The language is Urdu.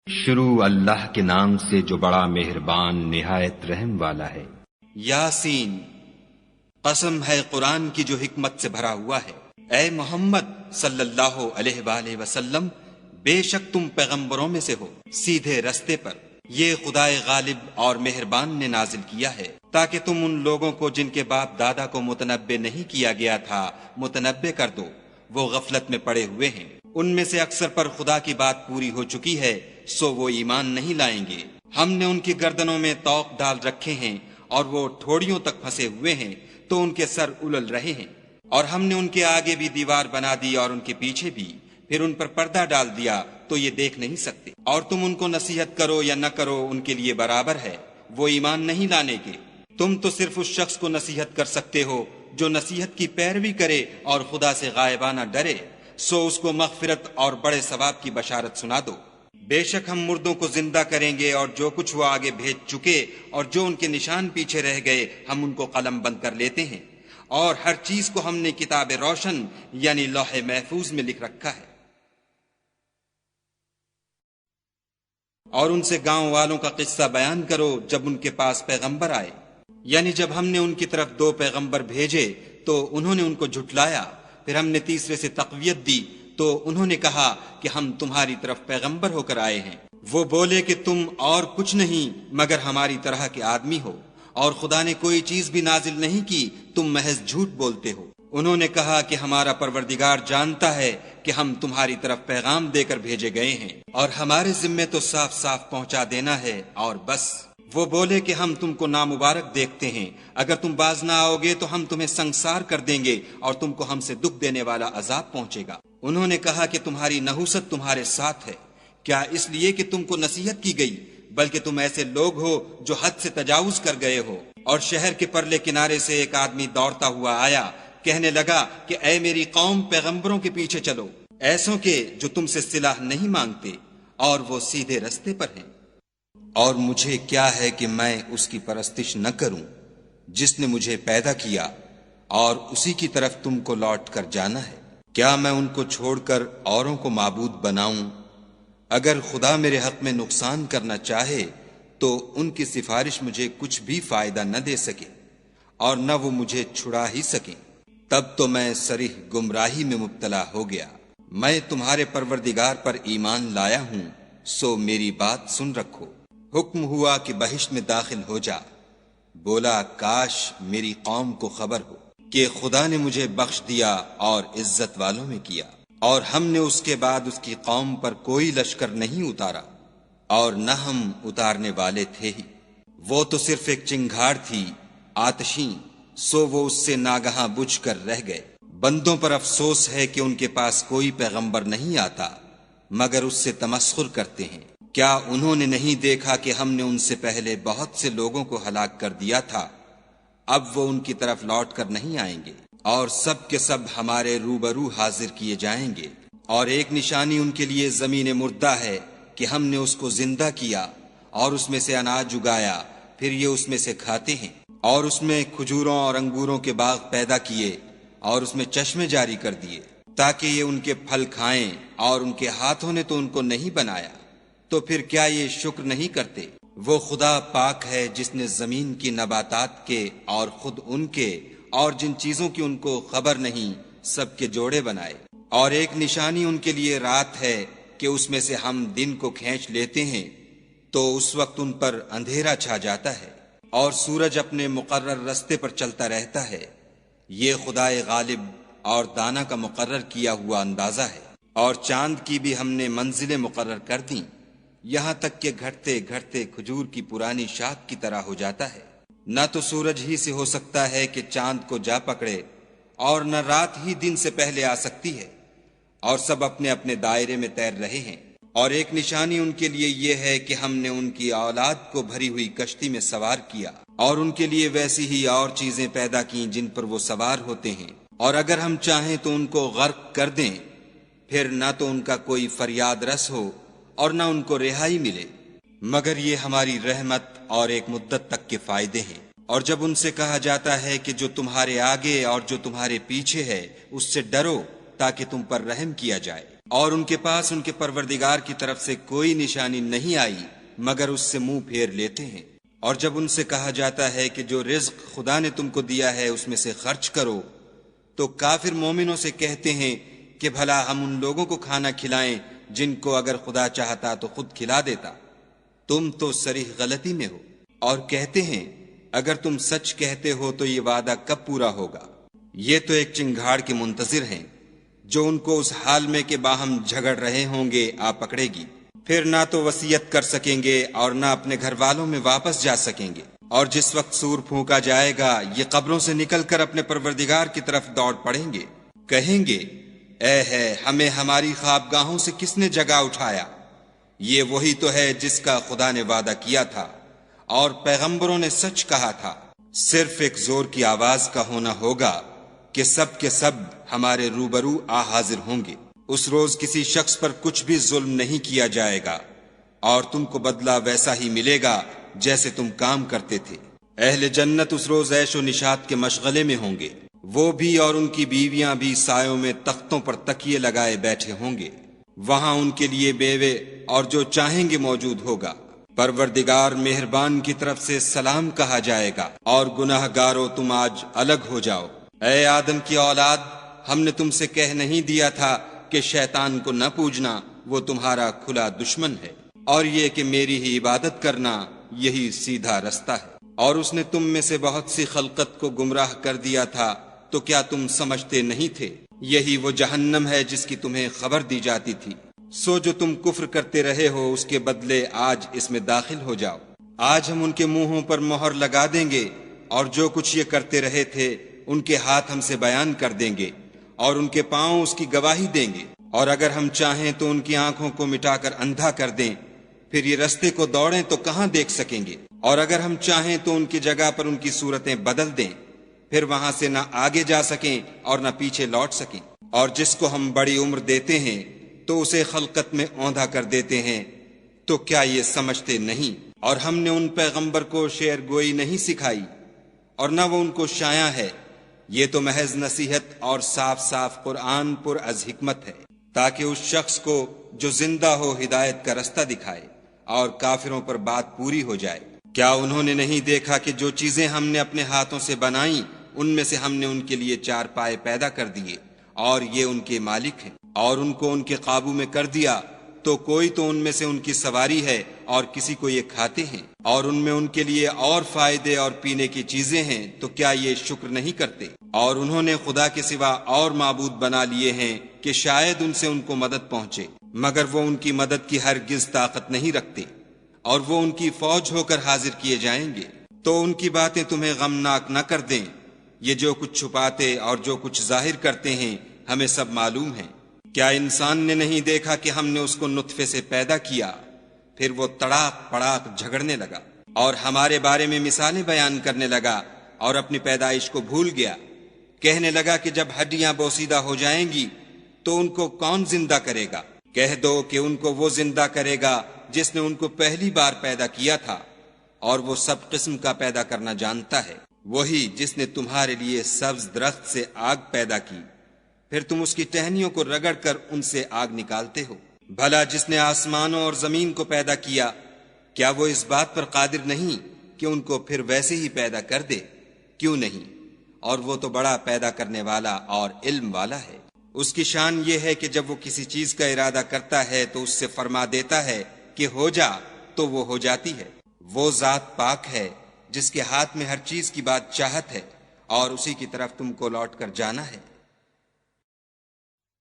شروع اللہ کے نام سے جو بڑا مہربان نہایت رحم والا ہے۔ یاسین، قسم ہے قرآن کی جو حکمت سے بھرا ہوا ہے۔ اے محمد صلی اللہ علیہ وآلہ وسلم، بے شک تم پیغمبروں میں سے ہو، سیدھے رستے پر۔ یہ خدائے غالب اور مہربان نے نازل کیا ہے تاکہ تم ان لوگوں کو جن کے باپ دادا کو متنبع نہیں کیا گیا تھا متنبع کر دو، وہ غفلت میں پڑے ہوئے ہیں۔ ان میں سے اکثر پر خدا کی بات پوری ہو چکی ہے، سو وہ ایمان نہیں لائیں گے۔ ہم نے ان کی گردنوں میں طوق ڈال رکھے ہیں اور وہ ٹھوڑیوں تک پھنسے ہوئے ہیں تو ان کے سر الل رہے ہیں، اور ہم نے ان کے آگے بھی دیوار بنا دی اور ان کے پیچھے بھی، پھر ان پر پردہ ڈال دیا تو یہ دیکھ نہیں سکتے۔ اور تم ان کو نصیحت کرو یا نہ کرو ان کے لیے برابر ہے، وہ ایمان نہیں لانے کے۔ تم تو صرف اس شخص کو نصیحت کر سکتے ہو جو نصیحت کی پیروی کرے اور خدا سے غائبانہ ڈرے، سو اس کو مغفرت اور بڑے ثواب کی بشارت سنا دو۔ بے شک ہم مردوں کو زندہ کریں گے، اور جو کچھ وہ آگے بھیج چکے اور جو ان کے نشان پیچھے رہ گئے ہم ان کو قلم بند کر لیتے ہیں، اور ہر چیز کو ہم نے کتاب روشن یعنی لوح محفوظ میں لکھ رکھا ہے۔ اور ان سے گاؤں والوں کا قصہ بیان کرو جب ان کے پاس پیغمبر آئے، یعنی جب ہم نے ان کی طرف 2 پیغمبر بھیجے تو انہوں نے ان کو جھٹلایا، پھر ہم نے تیسرے سے تقویت دی تو انہوں نے کہا کہ ہم تمہاری طرف پیغمبر ہو کر آئے ہیں۔ وہ بولے کہ تم اور کچھ نہیں مگر ہماری طرح کے آدمی ہو، اور خدا نے کوئی چیز بھی نازل نہیں کی، تم محض جھوٹ بولتے ہو۔ انہوں نے کہا کہ ہمارا پروردگار جانتا ہے کہ ہم تمہاری طرف پیغام دے کر بھیجے گئے ہیں، اور ہمارے ذمے تو صاف صاف پہنچا دینا ہے اور بس۔ وہ بولے کہ ہم تم کو نامبارک دیکھتے ہیں، اگر تم باز نہ آؤ گے تو ہم تمہیں سنگسار کر دیں گے اور تم کو ہم سے دکھ دینے والا عذاب پہنچے گا۔ انہوں نے کہا کہ تمہاری نحوست تمہارے ساتھ ہے، کیا اس لیے کہ تم کو نصیحت کی گئی؟ بلکہ تم ایسے لوگ ہو جو حد سے تجاوز کر گئے ہو۔ اور شہر کے پرلے کنارے سے ایک آدمی دوڑتا ہوا آیا، کہنے لگا کہ اے میری قوم، پیغمبروں کے پیچھے چلو، ایسوں کے جو تم سے صلاح نہیں مانگتے اور وہ سیدھے رستے پر ہیں۔ اور مجھے کیا ہے کہ میں اس کی پرستش نہ کروں جس نے مجھے پیدا کیا، اور اسی کی طرف تم کو لوٹ کر جانا ہے۔ کیا میں ان کو چھوڑ کر اوروں کو معبود بناؤں؟ اگر خدا میرے حق میں نقصان کرنا چاہے تو ان کی سفارش مجھے کچھ بھی فائدہ نہ دے سکے، اور نہ وہ مجھے چھڑا ہی سکیں۔ تب تو میں صریح گمراہی میں مبتلا ہو گیا۔ میں تمہارے پروردگار پر ایمان لایا ہوں، سو میری بات سن رکھو۔ حکم ہوا کہ بہشت میں داخل ہو جا۔ بولا کاش میری قوم کو خبر ہو کہ خدا نے مجھے بخش دیا اور عزت والوں میں کیا، اور ہم نے اس کے بعد اس کی قوم پر کوئی لشکر نہیں اتارا، اور نہ ہم اتارنے والے تھے ہی۔ وہ تو صرف ایک چنگھاڑ تھی آتشیں، سو وہ اس سے ناگہاں بجھ کر رہ گئے۔ بندوں پر افسوس ہے کہ ان کے پاس کوئی پیغمبر نہیں آتا مگر اس سے تمسخر کرتے ہیں۔ کیا انہوں نے نہیں دیکھا کہ ہم نے ان سے پہلے بہت سے لوگوں کو ہلاک کر دیا تھا؟ اب وہ ان کی طرف لوٹ کر نہیں آئیں گے، اور سب کے سب ہمارے روبرو حاضر کیے جائیں گے۔ اور ایک نشانی ان کے لیے زمین مردہ ہے کہ ہم نے اس کو زندہ کیا اور اس میں سے اناج اگایا، پھر یہ اس میں سے کھاتے ہیں، اور اس میں کھجوروں اور انگوروں کے باغ پیدا کیے اور اس میں چشمے جاری کر دیے تاکہ یہ ان کے پھل کھائیں، اور ان کے ہاتھوں نے تو ان کو نہیں بنایا، تو پھر کیا یہ شکر نہیں کرتے؟ وہ خدا پاک ہے جس نے زمین کی نباتات کے اور خود ان کے اور جن چیزوں کی ان کو خبر نہیں سب کے جوڑے بنائے۔ اور ایک نشانی ان کے لیے رات ہے کہ اس میں سے ہم دن کو کھینچ لیتے ہیں تو اس وقت ان پر اندھیرا چھا جاتا ہے، اور سورج اپنے مقرر رستے پر چلتا رہتا ہے۔ یہ خدائے غالب اور دانا کا مقرر کیا ہوا اندازہ ہے۔ اور چاند کی بھی ہم نے منزلیں مقرر کر دیں، یہاں تک کہ گھٹتے گھٹتے کھجور کی پرانی شاخ کی طرح ہو جاتا ہے۔ نہ تو سورج ہی سے ہو سکتا ہے کہ چاند کو جا پکڑے، اور نہ رات ہی دن سے پہلے آ سکتی ہے، اور سب اپنے اپنے دائرے میں تیر رہے ہیں۔ اور ایک نشانی ان کے لیے یہ ہے کہ ہم نے ان کی اولاد کو بھری ہوئی کشتی میں سوار کیا، اور ان کے لیے ویسی ہی اور چیزیں پیدا کیں جن پر وہ سوار ہوتے ہیں، اور اگر ہم چاہیں تو ان کو غرق کر دیں، پھر نہ تو ان کا کوئی فریاد رس ہو اور نہ ان کو رہائی ملے، مگر یہ ہماری رحمت اور ایک مدت تک کے فائدے ہیں۔ اور جب ان سے کہا جاتا ہے کہ جو تمہارے آگے اور جو تمہارے پیچھے ہے اس سے ڈرو تاکہ تم پر رحم کیا جائے، اور ان کے پاس ان کے پروردگار کی طرف سے کوئی نشانی نہیں آئی مگر اس سے منہ پھیر لیتے ہیں۔ اور جب ان سے کہا جاتا ہے کہ جو رزق خدا نے تم کو دیا ہے اس میں سے خرچ کرو، تو کافر مومنوں سے کہتے ہیں کہ بھلا ہم ان لوگوں کو کھانا کھلائیں جن کو اگر خدا چاہتا تو خود کھلا دیتا، تم تو صریح غلطی میں ہو۔ اور کہتے ہیں اگر تم سچ کہتے ہو تو یہ وعدہ کب پورا ہوگا؟ یہ تو ایک چنگھاڑ کے منتظر ہیں جو ان کو اس حال میں کہ باہم جھگڑ رہے ہوں گے آ پکڑے گی، پھر نہ تو وصیت کر سکیں گے اور نہ اپنے گھر والوں میں واپس جا سکیں گے۔ اور جس وقت سور پھونکا جائے گا یہ قبروں سے نکل کر اپنے پروردگار کی طرف دوڑ پڑیں گے، کہیں گے اے ہے ہمیں ہماری خوابگاہوں سے کس نے جگا اٹھایا؟ یہ وہی تو ہے جس کا خدا نے وعدہ کیا تھا اور پیغمبروں نے سچ کہا تھا۔ صرف ایک زور کی آواز کا ہونا ہوگا کہ سب کے سب ہمارے روبرو آ حاضر ہوں گے۔ اس روز کسی شخص پر کچھ بھی ظلم نہیں کیا جائے گا اور تم کو بدلہ ویسا ہی ملے گا جیسے تم کام کرتے تھے۔ اہل جنت اس روز عیش و نشاط کے مشغلے میں ہوں گے، وہ بھی اور ان کی بیویاں بھی سایوں میں تختوں پر تکیے لگائے بیٹھے ہوں گے، وہاں ان کے لیے بیوے اور جو چاہیں گے موجود ہوگا۔ پروردگار مہربان کی طرف سے سلام کہا جائے گا اور گناہ گارو تم آج الگ ہو جاؤ۔ اے آدم کی اولاد، ہم نے تم سے کہہ نہیں دیا تھا کہ شیطان کو نہ پوجنا، وہ تمہارا کھلا دشمن ہے، اور یہ کہ میری ہی عبادت کرنا یہی سیدھا رستہ ہے۔ اور اس نے تم میں سے بہت سی خلقت کو گمراہ کر دیا تھا، تو کیا تم سمجھتے نہیں تھے؟ یہی وہ جہنم ہے جس کی تمہیں خبر دی جاتی تھی۔ سو جو تم کفر کرتے رہے ہو اس کے بدلے آج اس میں داخل ہو جاؤ۔ آج ہم ان کے منہوں پر مہر لگا دیں گے اور جو کچھ یہ کرتے رہے تھے ان کے ہاتھ ہم سے بیان کر دیں گے اور ان کے پاؤں اس کی گواہی دیں گے۔ اور اگر ہم چاہیں تو ان کی آنکھوں کو مٹا کر اندھا کر دیں، پھر یہ رستے کو دوڑیں تو کہاں دیکھ سکیں گے؟ اور اگر ہم چاہیں تو ان کی جگہ پر ان کی صورتیں بدل دیں، پھر وہاں سے نہ آگے جا سکیں اور نہ پیچھے لوٹ سکیں۔ اور جس کو ہم بڑی عمر دیتے ہیں تو اسے خلقت میں اوندھا کر دیتے ہیں، تو کیا یہ سمجھتے نہیں؟ اور ہم نے ان پیغمبر کو شعر گوئی نہیں سکھائی اور نہ وہ ان کو شایع ہے، یہ تو محض نصیحت اور صاف صاف قرآن پر از حکمت ہے، تاکہ اس شخص کو جو زندہ ہو ہدایت کا رستہ دکھائے اور کافروں پر بات پوری ہو جائے۔ کیا انہوں نے نہیں دیکھا کہ جو چیزیں ہم نے اپنے ہاتھوں سے بنائیں ان میں سے ہم نے ان کے لیے چار پائے پیدا کر دیے اور یہ ان کے مالک ہیں، اور ان کو ان کے قابو میں کر دیا تو کوئی تو ان میں سے ان کی سواری ہے اور کسی کو یہ کھاتے ہیں، اور ان میں ان کے لیے اور فائدے اور پینے کی چیزیں ہیں، تو کیا یہ شکر نہیں کرتے؟ اور انہوں نے خدا کے سوا اور معبود بنا لیے ہیں کہ شاید ان سے ان کو مدد پہنچے، مگر وہ ان کی مدد کی ہرگز طاقت نہیں رکھتے، اور وہ ان کی فوج ہو کر حاضر کیے جائیں گے۔ تو ان کی باتیں تمہیں غمناک نہ کر دیں، یہ جو کچھ چھپاتے اور جو کچھ ظاہر کرتے ہیں ہمیں سب معلوم ہے۔ کیا انسان نے نہیں دیکھا کہ ہم نے اس کو نطفے سے پیدا کیا، پھر وہ تڑاک پڑاک جھگڑنے لگا اور ہمارے بارے میں مثالیں بیان کرنے لگا اور اپنی پیدائش کو بھول گیا، کہنے لگا کہ جب ہڈیاں بوسیدہ ہو جائیں گی تو ان کو کون زندہ کرے گا؟ کہہ دو کہ ان کو وہ زندہ کرے گا جس نے ان کو پہلی بار پیدا کیا تھا، اور وہ سب قسم کا پیدا کرنا جانتا ہے، وہی جس نے تمہارے لیے سبز درخت سے آگ پیدا کی، پھر تم اس کی ٹہنیوں کو رگڑ کر ان سے آگ نکالتے ہو۔ بھلا جس نے آسمانوں اور زمین کو پیدا کیا، کیا وہ اس بات پر قادر نہیں کہ ان کو پھر ویسے ہی پیدا کر دے؟ کیوں نہیں؟ اور وہ تو بڑا پیدا کرنے والا اور علم والا ہے۔ اس کی شان یہ ہے کہ جب وہ کسی چیز کا ارادہ کرتا ہے تو اس سے فرما دیتا ہے کہ ہو جا، تو وہ ہو جاتی ہے۔ وہ ذات پاک ہے جس کے ہاتھ میں ہر چیز کی بات چاہت ہے، اور اسی کی طرف تم کو لوٹ کر جانا ہے۔